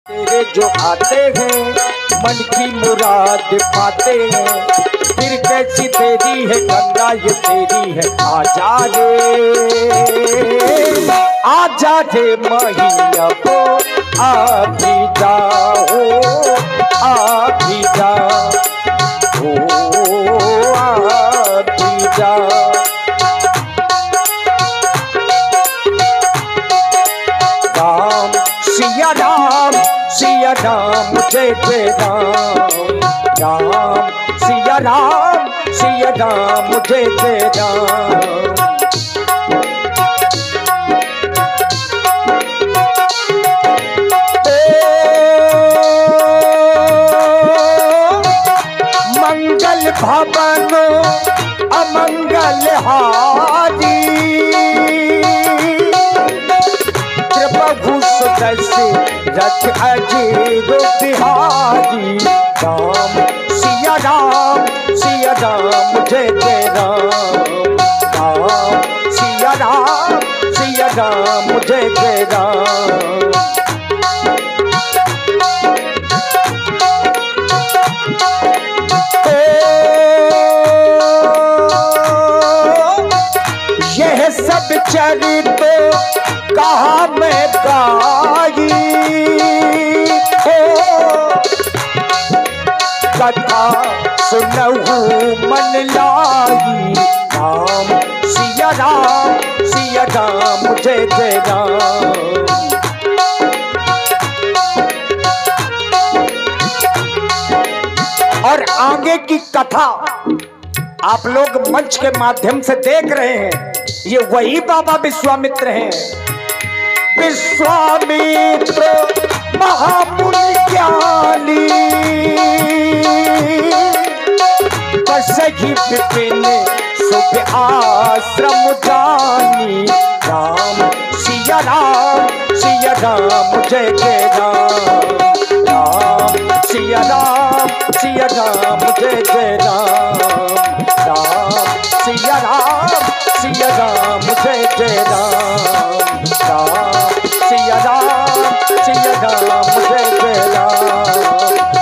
तेरे जो आते हैं मन की मुराद पाते हैं, फिर कैसी तेरी है गंगा ये तेरी है। आजा रे मैया को आ भी जाओ, आ भी जाओ, ओ आ भी जाओ। राम सिया राम, सिया राम जय जय राम, राम सिया राम, सिया राम जय जय राम। मंगल भवन अमंगल हारी, प्रभु सुदर्श रथ अजीर बिहारी। राम सिया राम, सिया राम जय जय राम, राम सिया राम, सिया राम जय जय राम। यह सब चरित कहा मैं गाई हो, कथा सुनहु मन लाई। राम सिया राम, सिया राम जय जय राम। और आगे की कथा आप लोग मंच के माध्यम से देख रहे हैं, ये वही बाबा विश्वामित्र हैं। विश्वामित्र महामुनि ज्ञानी, बसहि विपिन शुभ आश्रम जानी। राम सिया राम, सिया राम जय जय राम, राम सिया राम, सिया राम जय जय राम, राम सिया राम, सिया राम जय जय राम, राम सिया राम, सिया राम जय जय राम,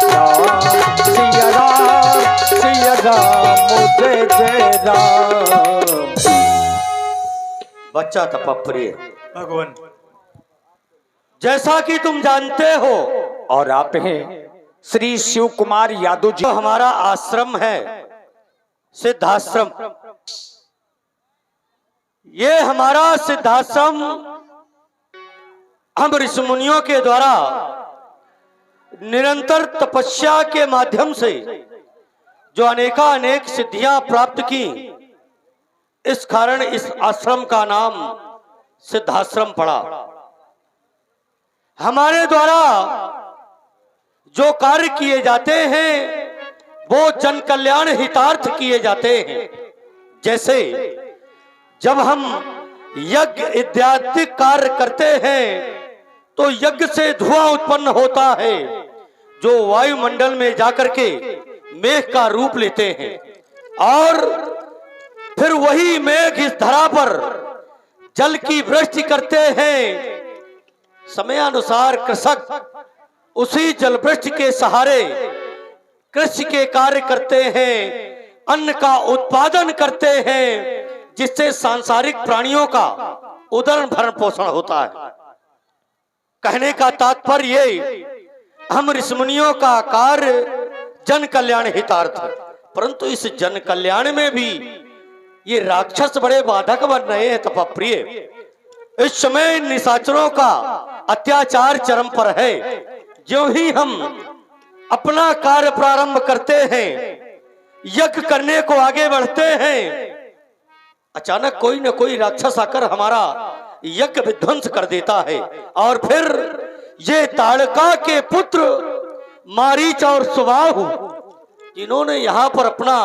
राम सिया राम, सिया राम जय जय राम। बच्चा तपप्रिय भगवान, जैसा कि तुम जानते हो और आप हैं श्री शिव कुमार यादव जी। जो हमारा आश्रम है सिद्धाश्रम, ये हमारा सिद्धाश्रम हम ऋषि मुनियों के द्वारा निरंतर तपस्या के माध्यम से जो अनेक सिद्धियां प्राप्त की, इस कारण इस आश्रम का नाम सिद्धाश्रम पड़ा। हमारे द्वारा जो कार्य किए जाते हैं वो जन कल्याण हितार्थ किए जाते हैं। जैसे जब हम यज्ञ इत्यादि कार्य करते हैं तो यज्ञ से धुआं उत्पन्न होता है, जो वायुमंडल में जाकर के मेघ का रूप लेते हैं, और फिर वही मेघ इस धरा पर जल की वृष्टि करते हैं। समयानुसार कृषक उसी जल वृष्टि के सहारे कृषि के कार्य करते हैं, अन्न का उत्पादन करते हैं, जिससे सांसारिक प्राणियों का उदर भरण पोषण होता है। कहने का तात्पर्य हम ऋषि मुनियों का कार्य जन कल्याण हितार्थ है, परंतु इस जन कल्याण में भी ये राक्षस बड़े बाधक बन रहे हैं। तपप्रिय, इस समय निशाचरों का अत्याचार चरम पर है। जो ही हम अपना कार्य प्रारंभ करते हैं, यज्ञ करने को आगे बढ़ते हैं, अचानक कोई न कोई राक्षस आकर हमारा यज्ञ विध्वंस कर देता है। और फिर ये ताड़का के पुत्र मारीच और सुबाहु, जिन्होंने यहाँ पर अपना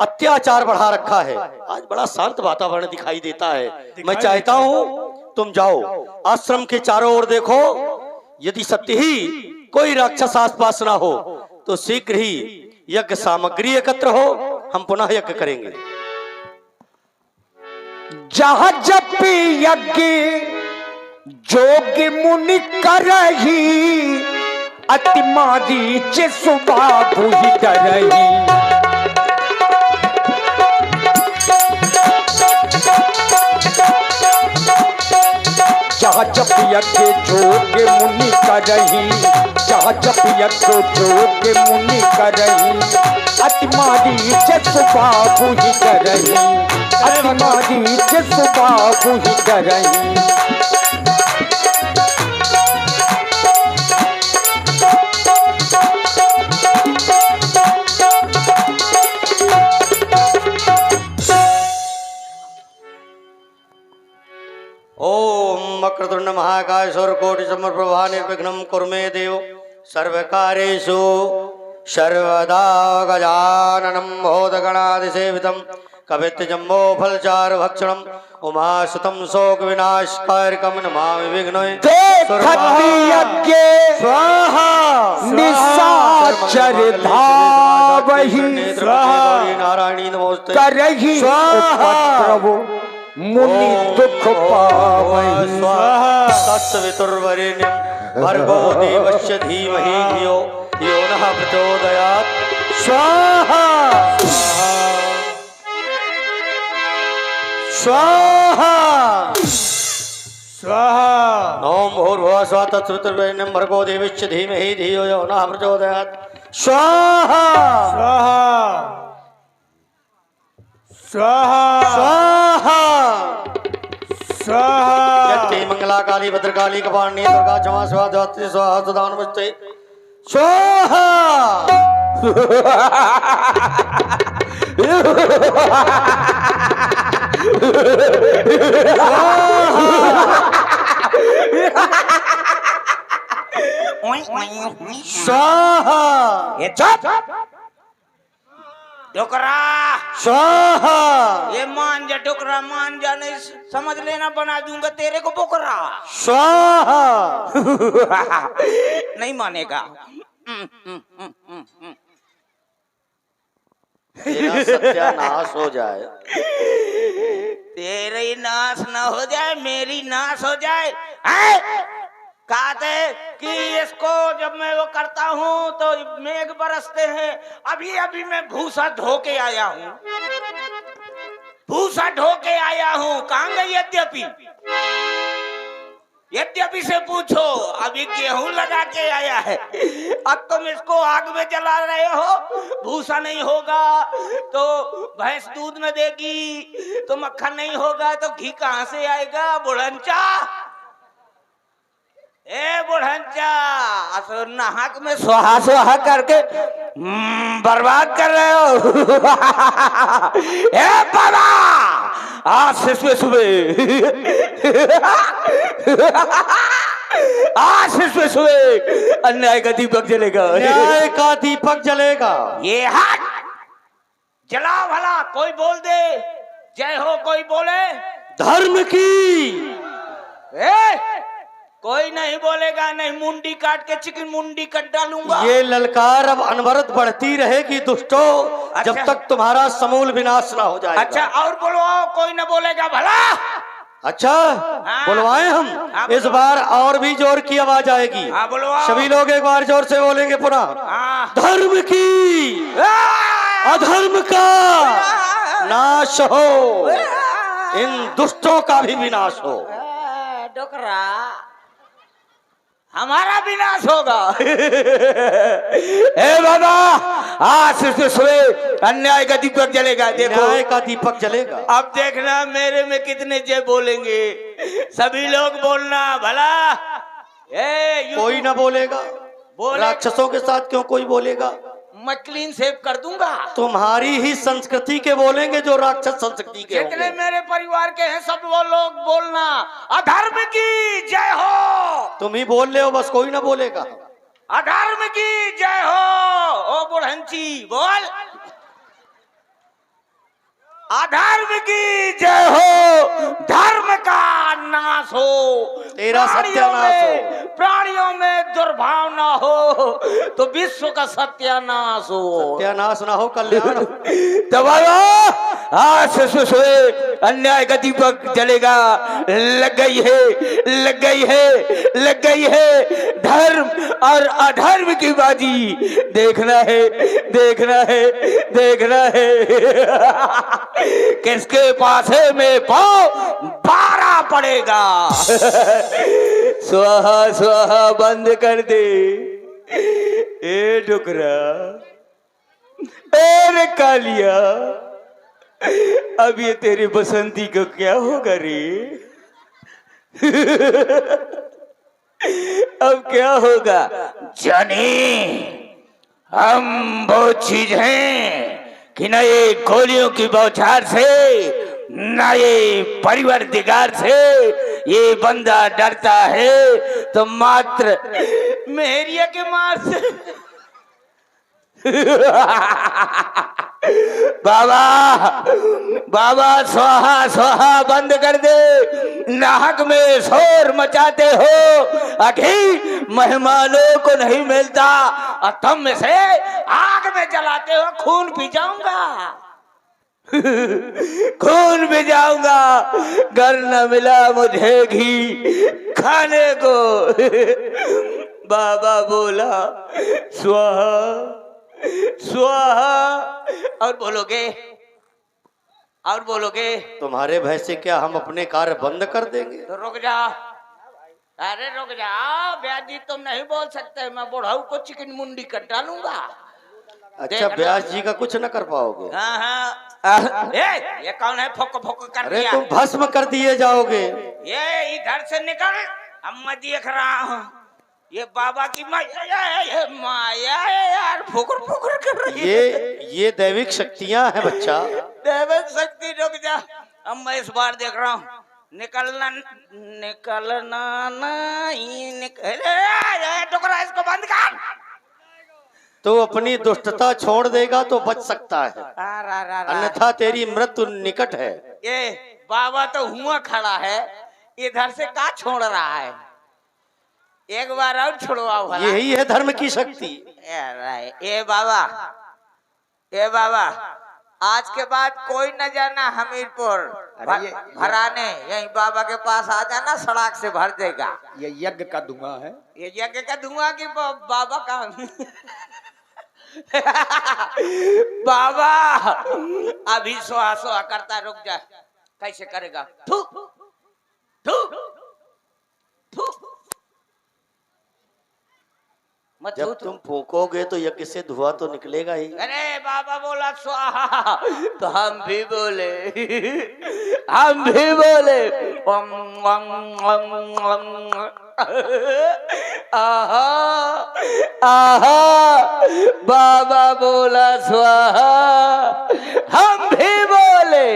अत्याचार बढ़ा रखा है। आज बड़ा शांत वातावरण दिखाई देता है। मैं चाहता हूँ तुम जाओ, आश्रम के चारों ओर देखो, यदि सत्य ही कोई राक्षस आसपास ना हो तो शीघ्र ही यज्ञ सामग्री एकत्र हो, हम पुनः यज्ञ करेंगे। जहाँ जपी यज्ञ जोगी मुनि करही, अति मारीच सुबाबु ही डरही। जहाँ जप यज्ञ जोग मुनि करही, जहाँ जप यज्ञ जोग मुनि करही, अति मारीच सुबाबु ही डरही, अति मारीच सुबाबु ही डरही। ओम वक्रतुंड महाकाय सूर्यकोटि समप्रभा निर्विघ्नं कुरु मे देव सर्वकार्येषु सर्वदा। गजाननं भूतगणादिसेवितं कपित्थजम्बो फलचारुभक्षणं उमासुतं शोकविनाशकारकं नमामि विघ्नोय। स्वाहा निशाचर धावहि नारायणी नमोस्तुते करहि उपद्रव मुनि दुख पावहि। तत्सवितुर्वरेण्यं भर्गो देवस्य धीमहि धियो यो नः प्रचोदयात्। स्वाहा स्वाहा स्वाहा। ओम भूर्भुवः स्वः तत्सवितुर्वरेण्यं भर्गो देवस्य धीमहि धियो यो नः प्रचोदयात्। स्वाहा स्वाहा स्वाहा स्वाहा। यत्ते मंगला काली भद्रकाली कपालिनी दुर्गा क्षमा स्वाहा धात्री स्वाहा सदा नमस्ते। स्वाहा स्वाहा। ये चुप डोकरा स्वाहा। ये मान जा डोकरा, मान जा, नहीं समझ लेना बना दूंगा तेरे को बोकरा। स्वाहा। नहीं मानेगा। तेरा सत्यानाश हो जाए। तेरी नाश न हो जाए, मेरी नाश हो जाए। कहते कि इसको जब मैं वो करता हूँ तो मेघ बरसते हैं। अभी अभी मैं भूसा धो के आया हूँ, भूसा ढो के आया हूँ। कहाँ गई यद्यपि? यद्यपि से पूछो, अभी गेहूं लगा के आया है। अब तुम इसको आग में जला रहे हो। भूसा नहीं होगा तो भैंस दूध न देगी, तो मक्खन नहीं होगा तो घी कहाँ से आएगा? बुढ़ंचा, ए बुढ़ंचा, असुर नाहक में स्वाहा स्वाहा करके बर्बाद कर रहे हो। ए बाबा, आज से सुबह आज से सुबह अन्याय का दीपक जलेगा, न्याय का दीपक जलेगा। ये हाथ जला भला। कोई बोल दे जय हो, कोई बोले धर्म की। कोई नहीं बोलेगा। नहीं, मुंडी काट के चिकन मुंडी कट डालूंगा। ये ललकार अब अनवरत बढ़ती रहेगी दुष्टों, जब तक तुम्हारा समूल विनाश ना हो जाए। अच्छा, और बोलो, कोई न बोलेगा भला। अच्छा, बुलवाएं हम। इस बार और भी जोर की आवाज आएगी। सभी लोग एक बार जोर से बोलेंगे पुनः। धर्म की अधर्म का नाश हो, इन दुष्टों का भी विनाश हो। डोकरा, हमारा विनाश होगा। ए बाबा, आज से सुबह अन्याय का दीपक जलेगा। देखो, न्याय का दीपक जलेगा। अब देखना मेरे में कितने जय बोलेंगे। सभी लोग बोलना भला। कोई ना बोलेगा। राक्षसों के साथ क्यों कोई बोलेगा? मैं क्लीन सेव कर दूंगा। तुम्हारी ही संस्कृति के बोलेंगे जो राक्षस संस्कृति के जितने मेरे परिवार के हैं सब वो लोग बोलना, अधर्म की जय हो। तुम ही बोल रहे हो, बस कोई ना बोलेगा। अधर्म की जय हो। ओ बुढ़ंची बोल, अधर्म की जय हो। धर्म का नाश हो, तेरा सत्यानाश हो। प्राणियों में दुर्भावना हो तो विश्व का सत्यानाश हो। सत्यानाश ना हो, कल्याण हो। तो भाइयों, आज सोए अन्याय का दीपक जलेगा। लग गई है, लग गई है, लग गई है धर्म और अधर्म की बाजी। देखना है, देखना है, देखना है किसके पास है में पाँव बारा पड़ेगा। स्वाहा स्वाहा बंद कर दे। ए डुकरा, ए कालिया, अब ये तेरी बसंती को क्या होगा रे? अब क्या होगा? जाने हम वो चीज हैं कि न ये गोलियों की बौछार से, न ये परिवर्तिकार से ये बंदा डरता है, तो मात्र मेरिया के मार से। बाबा, बाबा स्वाहा स्वाहा बंद कर दे। नाहक में शोर मचाते हो, आखिर मेहमानों को नहीं मिलता और तुम में से आग में जलाते हो। खून पी जाऊंगा, खून भी जाऊंगा। घर न मिला मुझे घी खाने को। बाबा बोला स्वाहा स्वाहा। और बोलोगे, और बोलोगे? तुम्हारे भय से क्या हम अपने कार्य बंद कर देंगे? तो रुक जाओ, अरे रुक जाओ ब्यास जी, तुम नहीं बोल सकते। मैं बुढ़ाऊ को चिकन मुंडी कर डालूंगा। अच्छा, व्यास जी का कुछ न कर पाओगे? हाँ हाँ। ये कौन है फुक फुक कर अरे दिया? तुम भस्म कर दिए जाओगे। ये इधर से निकल, अब मैं देख रहा हूँ। ये बाबा की माया, माया है यार, फुकर फुकर कर रही है। ये दैविक शक्तियां हैं बच्चा। दैविक शक्ति, रुक जा, अब मैं इस बार देख रहा हूँ। निकलना, निकलना नहीं टुकड़ा, इसको बंद कर। तो अपनी दुष्टता छोड़ देगा तो बच सकता है, अन्यथा तेरी मृत्यु निकट है। ये बाबा तो हुआ खड़ा है, इधर से का छोड़ रहा है? एक बार और छोड़वाओ। यही है धर्म की शक्ति। ए बाबा, ए बाबा, आज के बाद कोई न जाना हमीरपुर भराने, यही बाबा के पास आ जाना, सड़क से भर देगा। ये यज्ञ का धुआं है। ये यज्ञ का धुआं की बाबा का। बाबा अभी सोहा सोहा करता, रुक जा। कैसे करेगा? थू थू थू। जब तुम फूकोगे तो यज्ञ से धुआं तो निकलेगा ही। अरे बाबा बोला स्वाहा, तो हम भी बोले, हम भी बोले आहा आहा। बाबा बोला स्वाहा, हम भी बोले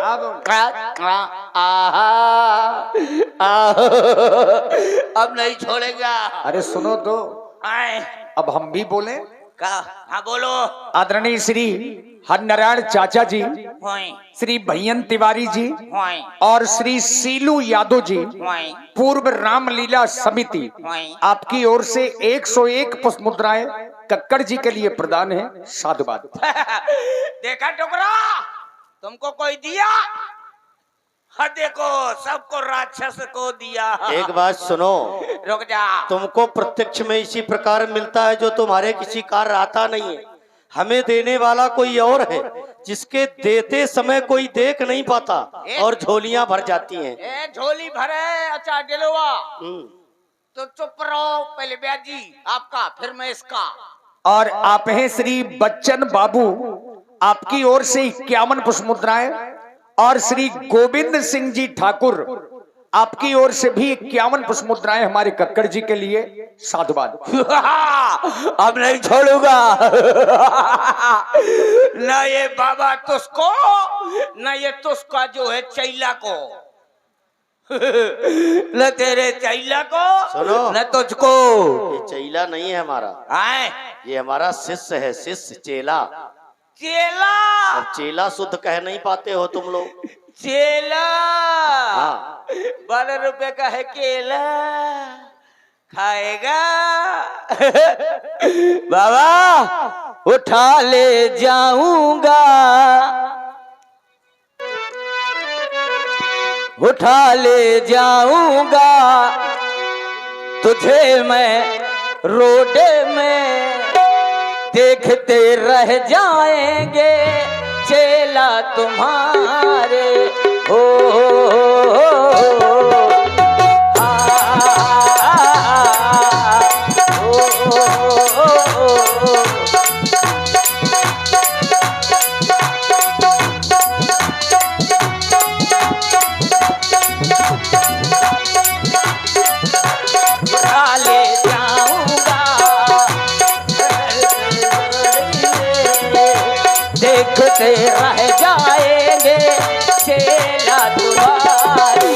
आहा आहा। अब नहीं छोड़ेगा। अरे सुनो तो, आए अब हम भी बोले का? हाँ बोलो। आदरणीय श्री हरनारायण चाचा जी, श्री भैयन तिवारी जी और श्री सीलू यादव जी, पूर्व रामलीला समिति, आपकी ओर से 101 पुष्प मुद्राएं कक्कड़ जी के लिए प्रदान है। साधुवाद। देखा टुकड़ा, तुमको कोई दिया? हाँ देखो, सबको राक्षस को दिया। एक बात सुनो, रुक जा। तुमको प्रत्यक्ष में इसी प्रकार मिलता है जो तुम्हारे किसी कार्य आता नहीं है। हमें देने वाला कोई और है, जिसके देते समय कोई देख नहीं पाता और झोलियां भर जाती हैं। झोली भरे? अच्छा डिलवा, तो चुप रहो। पहले ब्याज जी आपका, फिर मैं इसका। और आप हैं श्री बच्चन बाबू, आपकी ओर से 51 पुष्प मुद्राएं, और श्री गोविंद सिंह जी ठाकुर, आपकी ओर से भी 51 पुष्प मुद्राएं हमारे कक्कड़ जी के लिए। साधुवाद। अब नहीं छोड़ूंगा। न ये बाबा तुझको, न ये तुझका जो है चैला को, न तेरे चैला को, सुनो, न तुझको। ये चैला नहीं है हमारा, आए ये हमारा शिष्य है। शिष्य, चेला। चेला? अब चेला शुद्ध कह नहीं पाते हो तुम लोग। चेला? हाँ। 12 रुपए का है केला, खाएगा? बाबा उठा ले जाऊंगा, उठा ले जाऊंगा तुझे मैं रोड में, देखते रह जाएंगे चेला तुम्हारे। हो देखते रह जाएंगे चेला तुम्हारे।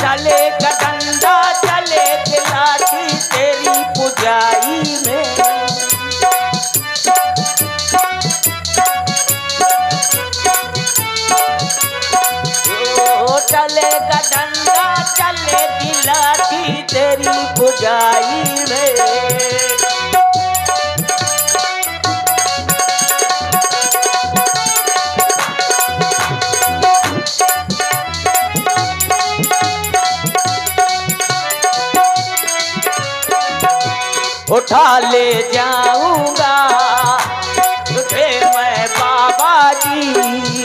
चले डंडा चले लाठी तेरी पुजाई में, चलेगा डंडा चलेगी लाठी तेरी पुजाई में। उठा ले जाऊंगा तुझे मैं बाबा जी,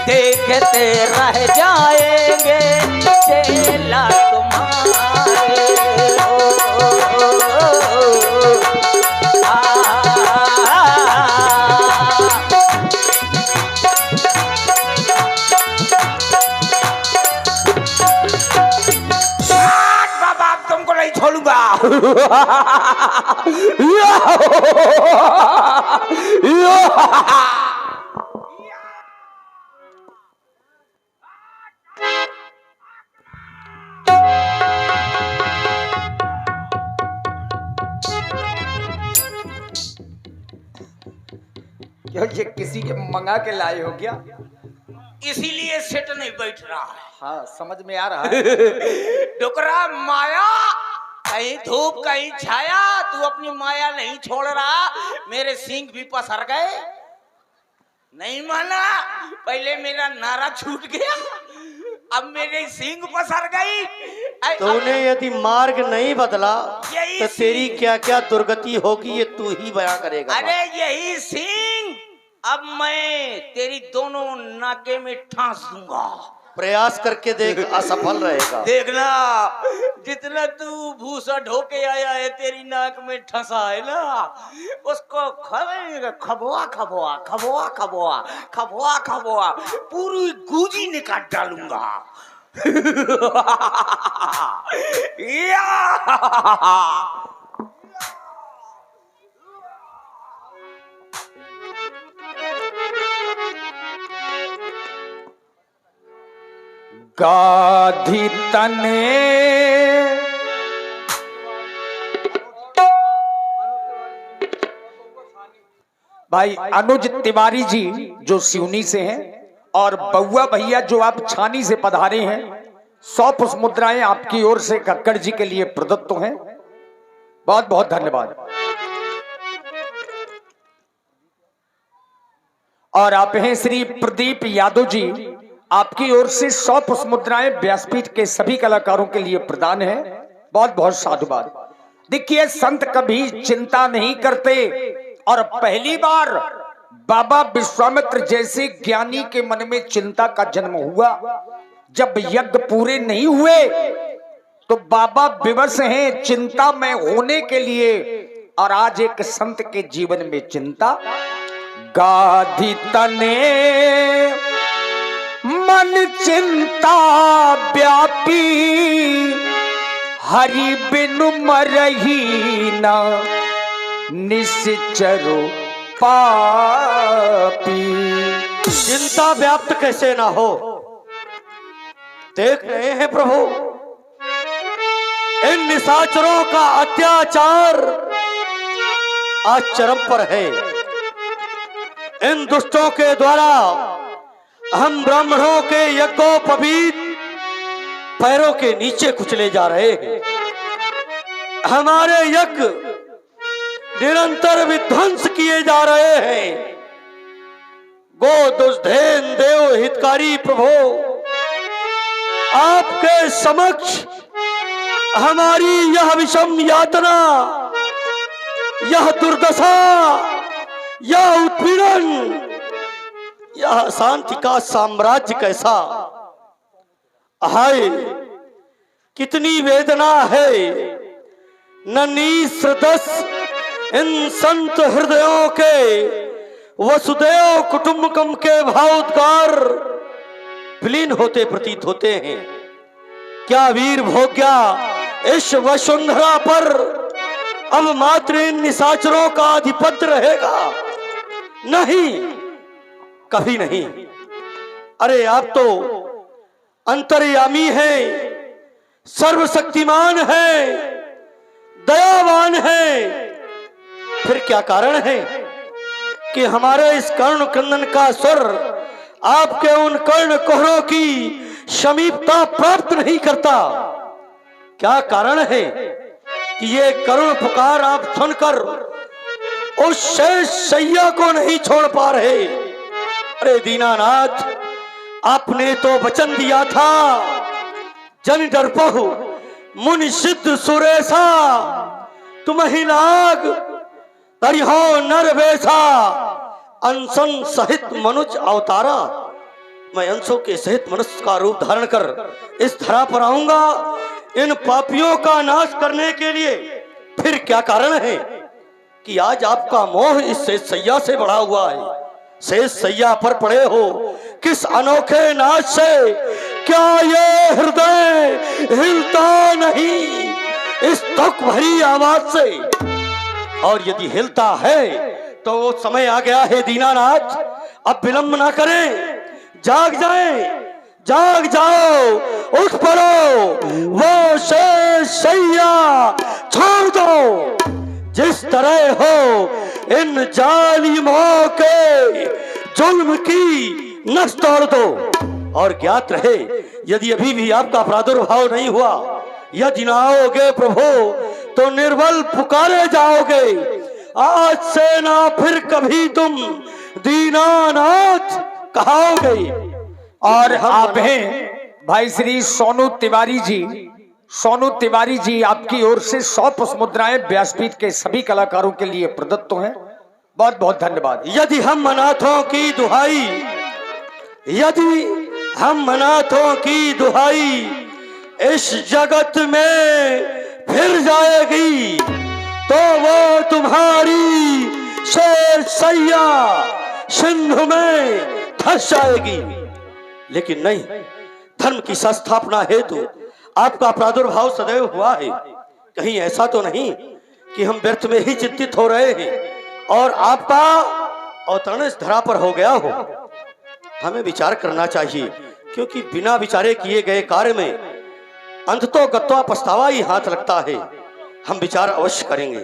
देखते रह जाएंगे चेला तुम्हारे। बाबा अब तुमको नहीं छोड़ूंगा। क्यों ये किसी के मंगा के लाए हो क्या? इसीलिए सेट नहीं बैठ रहा है। हाँ समझ में आ रहा है। डुकरा माया, कहीं धूप कहीं छाया, तू अपनी माया नहीं छोड़ रहा। मेरे सींग भी पसर गए, नहीं माना। पहले मेरा नारा छूट गया, अब मेरे सींग पसर गई। तूने यदि मार्ग नहीं बदला यही तो तेरी क्या क्या दुर्गति होगी ये तू ही बयां करेगा। अरे यही सींग अब मैं तेरी दोनों नाके में ठांस दूंगा। प्रयास करके देख, असफल रहेगा। देखना जितना तू भूसा ढोके आया है तेरी नाक में ठसा है ना, उसको खबोआ खबोआ खबोआ खबोआ खबोआ खबोआ पूरी गूंजी निकाल डालूंगा। या गाधी तने भाई अनुज तिवारी जी जो सिवनी से हैं, और बउआ भैया जो आप छानी से पधारे हैं, 100 पुष्प मुद्राएं आपकी ओर से कक्कड़ जी के लिए प्रदत्त हैं। बहुत बहुत धन्यवाद। और आप हैं श्री प्रदीप यादव जी, आपकी ओर से 100 पुष्प मुद्राएं व्यासपीठ के सभी कलाकारों के लिए प्रदान है। बहुत बहुत साधुवाद। देखिए संत कभी चिंता नहीं करते, और पहली बार बाबा विश्वामित्र जैसे ज्ञानी के मन में चिंता का जन्म हुआ। जब यज्ञ पूरे नहीं हुए तो बाबा विवश हैं चिंता में होने के लिए, और आज एक संत के जीवन में चिंता। गाधी तने मन चिंता व्यापी, हरि बिनु मरही ना निश्चरो पापी। चिंता व्याप्त कैसे ना हो। देख रहे हैं प्रभु, इन निशाचरों का अत्याचार आज चरम पर है। इन दुष्टों के द्वारा हम ब्राह्मणों के यज्ञोपवीत पैरों के नीचे कुचले जा रहे हैं। हमारे यज्ञ निरंतर विध्वंस किए जा रहे हैं। गो दुष्धेन देव हितकारी प्रभु, आपके समक्ष हमारी यह विषम यातना, यह दुर्दशा, यह उत्पीड़न, यह शांति का साम्राज्य कैसा, हाय कितनी वेदना है। ननीसदस इन संत हृदयों के वसुदेव कुटुंबकम के भावोद्गार विलीन होते प्रतीत होते हैं। क्या वीर भोग्या इस वसुंधरा पर अब मात्र इन निशाचरों का आधिपत्य रहेगा? नहीं, कभी नहीं। अरे आप तो अंतर्यामी है, सर्वशक्तिमान है, दयावान है। फिर क्या कारण है कि हमारे इस कर्ण क्रंदन का स्वर आपके उन कर्ण कोहरों की समीपता प्राप्त नहीं करता? क्या कारण है कि ये करुण पुकार आप सुनकर उस शेष सैया को नहीं छोड़ पा रहे? अरे दीनानाथ, आपने तो वचन दिया था, जन डरपहु मुनि सिद्ध सुरेशा, तुम ही लाग तरिहो नर वेशा, अंशन सहित मनुज अवतारा। मैं अंशों के सहित मनुष्य का रूप धारण कर इस धरा पर आऊंगा इन पापियों का नाश करने के लिए। फिर क्या कारण है कि आज आपका मोह इस शेष सैया से बढ़ा हुआ है? शेष सैया पर पड़े हो किस अनोखे नाच से? क्या ये हृदय हिलता नहीं इस दुख भरी आवाज से? और यदि हिलता है तो वो समय आ गया है दीनानाथ, अब विलंब ना करें, जाग जाएं, जाग जाओ, उठ पड़ो, वो शेष सैया छोड़ दो। जिस तरह हो इन जालिमों के जुल्म की नस तोड़ दो। और ज्ञात रहे, यदि अभी भी आपका प्रादुर्भाव नहीं हुआ, यदि ना आओगे प्रभु तो निर्बल पुकारे जाओगे। आज से ना फिर कभी तुम दीनानाथ कहाओगे। और आप हैं भाई श्री सोनू तिवारी जी। सोनू तिवारी जी, आपकी ओर से 100 पुष्प मुद्राएं व्यासपीठ के सभी कलाकारों के लिए प्रदत्त हैं। बहुत बहुत धन्यवाद। यदि हम अनाथों की दुहाई, यदि हम अनाथों की दुहाई इस जगत में फिर जाएगी तो वो तुम्हारी शेर सैया सिंधु में धंस जाएगी। लेकिन नहीं, धर्म की संस्थापना हेतु आपका प्रादुर्भाव सदैव हुआ है। कहीं ऐसा तो नहीं कि हम व्यर्थ में ही चिंतित हो रहे हैं और आपका अवतरण इस धरा पर हो गया हो? हमें विचार करना चाहिए, क्योंकि बिना विचारे किए गए कार्य में अंततो गत्वा पछतावा ही हाथ लगता है। हम विचार अवश्य करेंगे।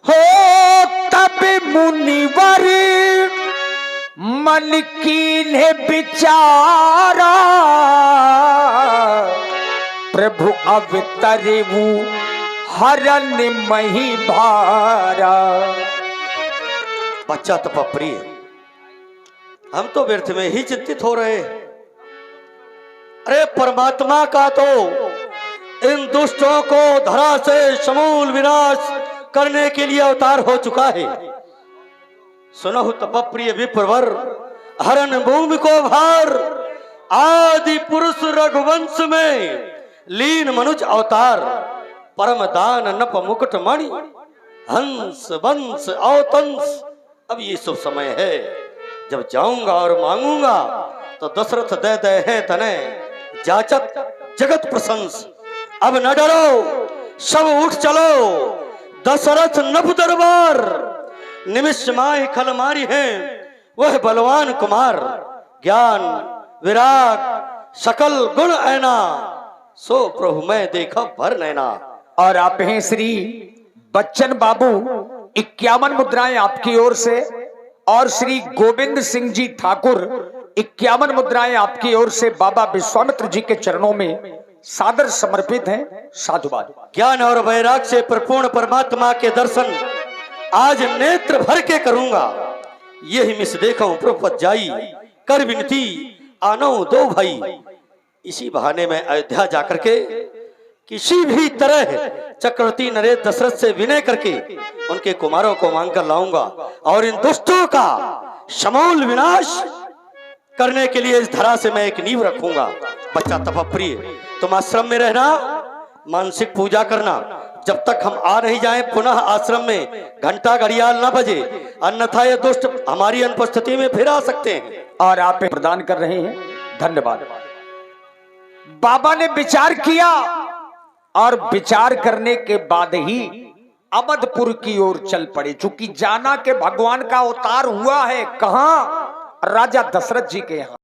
हो तब मुनिवर मन की ने विचारा, प्रभु अवतरेऊ हरन मही भारा। बच्चा तपप्रिय, हम तो व्यर्थ में ही चिंतित हो रहे हैं। अरे परमात्मा का तो इन दुष्टों को धरा से समूल विनाश करने के लिए अवतार हो चुका है। सुनहु तपप्रिय विप्रवर, हरन भूमि को भार, आदि पुरुष रघुवंश में लीन मनुज अवतार, परम दान नप मुकुट मणि, हंस वंश अवतंस। अब ये शुभ समय है जब जाऊंगा और मांगूंगा तो दशरथ दे दे है तने, जाचत जगत प्रशंस। अब न डरो, सब उठ चलो, दशरथ नभ दरबार। निमिष माय खल मारी है वह बलवान कुमार, ज्ञान विराग सकल गुण ऐना, सो प्रभु मैं देखा भर नैना। और आप हैं श्री बच्चन बाबू, 51 मुद्राएं आपकी ओर से। और श्री गोविंद सिंह जी ठाकुर 51 मुद्राएं आपकी ओर से बाबा विश्वामित्र जी के चरणों में सादर समर्पित हैं। साधुवाद। ज्ञान और वैराग से परिपूर्ण परमात्मा के दर्शन आज नेत्र भर के करूंगा। यही मिस देखो प्रपत जाई कर विनती आनो दो भाई। इसी बहाने में अयोध्या जाकर के किसी भी तरह चक्रवर्ती नरेश दशरथ से विनय करके उनके कुमारों को मांग कर लाऊंगा और इन दुष्टों का समूल विनाश करने के लिए इस धरा से मैं एक नींव रखूंगा। बच्चा तपप्रिय, तुम आश्रम में रहना, मानसिक पूजा करना। जब तक हम आ नहीं जाएं पुनः आश्रम में घंटा घड़ियाल न बजे, अन्यथा ये दुष्ट हमारी अनुपस्थिति में फिर आ सकते हैं। और आप प्रदान कर रहे हैं, धन्यवाद। बाबा ने विचार किया और विचार करने के बाद ही अवधपुर की ओर चल पड़े। चूंकि जाना के भगवान का अवतार हुआ है कहां? राजा दशरथ जी के यहां।